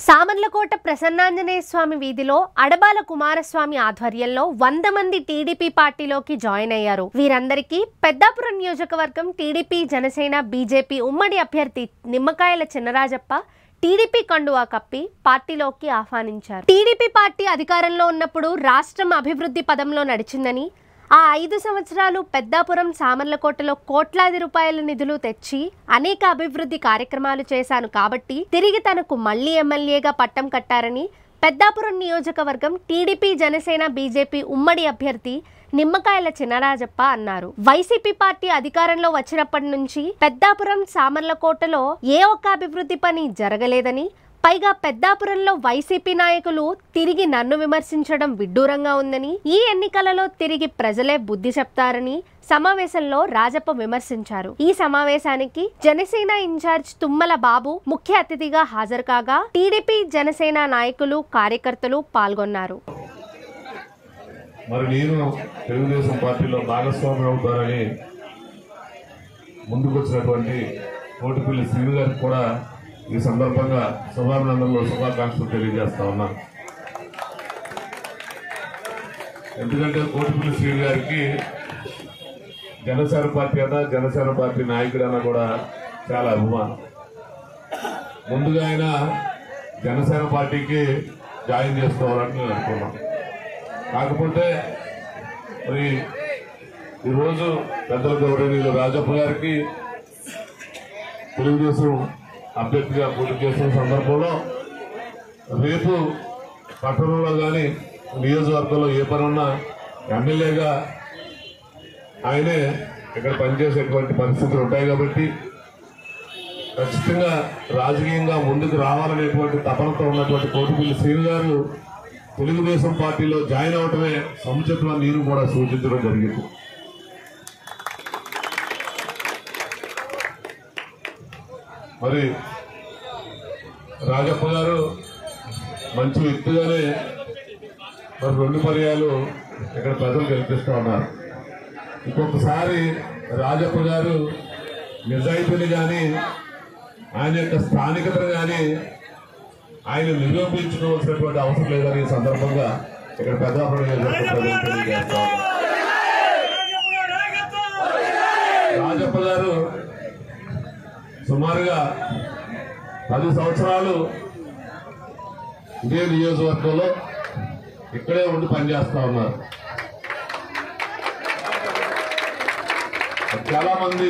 సామర్లకోట ప్రసన్నాంజనేయ స్వామి వీధిలో అడబాల కుమారస్వామి ఆధ్వర్యంలో 100 మంది టీడీపీ పార్టీలోకి జాయిన్ అయ్యారు. వీరందరికీ పెద్దాపురం నియోజకవర్గం టీడీపీ జనసేన బీజేపీ ఉమ్మడి అభ్యర్థి నిమ్మకాయల చినరాజప్ప టీడీపీ కండువా కప్పి పార్టీలోకి ఆహ్వానించారు. టీడీపీ పార్టీ అధికారంలో ఉన్నప్పుడు రాష్ట్రం అభివృద్ధి పదంలో నడిచిందని, ఆ 5 సంవత్సరాలు పెద్దాపురం సామర్లకోటలో కోట్లాది రూపాయల నిధులు తెచ్చి అనేక అభివృద్ధి కార్యక్రమాలు చేశాను కాబట్టి తిరిగి తనకు మళ్లీ ఎమ్మెల్యేగా పట్టం కట్టారని పెద్దాపురం నియోజకవర్గం టీడీపీ జనసేన బీజేపీ ఉమ్మడి అభ్యర్థి నిమ్మకాయల చినరాజప్ప అన్నారు. వైసీపీ పార్టీ అధికారంలో వచ్చినప్పటి నుంచి పెద్దాపురం సామర్లకోటలో ఏ ఒక్క అభివృద్ధి పని జరగలేదని, పైగా పెద్దాపురంలో వైసీపీ నాయకులు తిరిగి నన్ను విమర్శించడం విడ్డూరంగా ఉందని, ఈ ఎన్నికలలో తిరిగి ప్రజలే బుద్ధి చెప్తారని సమావేశంలో రాజప్ప విమర్శించారు. ఈ సమావేశానికి జనసేన ఇన్ఛార్జ్ తుమ్మల బాబు ముఖ్య అతిథిగా హాజరు కాగా టీడీపీ జనసేన నాయకులు కార్యకర్తలు పాల్గొన్నారు. మరి నేను తెలుగుదేశం పార్టీలో భాగస్వామి అవుతారని ముందుకు వచ్చినటువంటి కోటిపల్లి శ్రీను గారికి కూడా ఈ సందర్భంగా శుభాభినందనలు శుభాకాంక్షలు తెలియజేస్తా ఉన్నాను. ఎందుకంటే కోటిపల్లి శ్రీను గారికి జనసేన పార్టీ అన్నా జనసేన పార్టీ నాయకుడన్నా కూడా చాలా అభిమానం. ముందుగా ఆయన జనసేన పార్టీకి జాయిన్ చేసుకోవాలని నేను అనుకున్నాను. కాకపోతే మరి ఈరోజు పెద్దల గౌరవనీయులు రాజప్ప గారికి తెలుగుదేశం అభ్యర్థిగా పోటీ చేసిన సందర్భంలో రేపు పట్టణంలో కానీ నియోజకవర్గంలో ఏ పని ఉన్నా ఎమ్మెల్యేగా ఆయనే ఇక్కడ పనిచేసేటువంటి పరిస్థితులు ఉంటాయి కాబట్టి ఖచ్చితంగా రాజకీయంగా ముందుకు రావాలనేటువంటి తపనతో ఉన్నటువంటి కోటిపల్లి శ్రీను గారు తెలుగుదేశం పార్టీలో జాయిన్ అవటమే సముచితం అని నేను కూడా సూచించడం జరిగింది. మరి రాజప్ప గారు మంచి వ్యక్తిగానే మరి 2 పర్యాలు ఇక్కడ ప్రజలు గెలిపిస్తూ ఉన్నారు. ఇంకొకసారి రాజప్ప గారు నిజాయితీని కానీ ఆయన యొక్క స్థానికతను కానీ ఆయన నిరూపించుకోవాల్సినటువంటి అవసరం లేదని ఈ సందర్భంగా ఇక్కడ పెద్దాపురం తెలియజేస్తా ఉన్నారు. రాజప్ప గారు సుమారుగా 10 సంవత్సరాలు ఇదే నియోజకవర్గంలో ఇక్కడే ఉండి పనిచేస్తా ఉన్నారు. చాలా మంది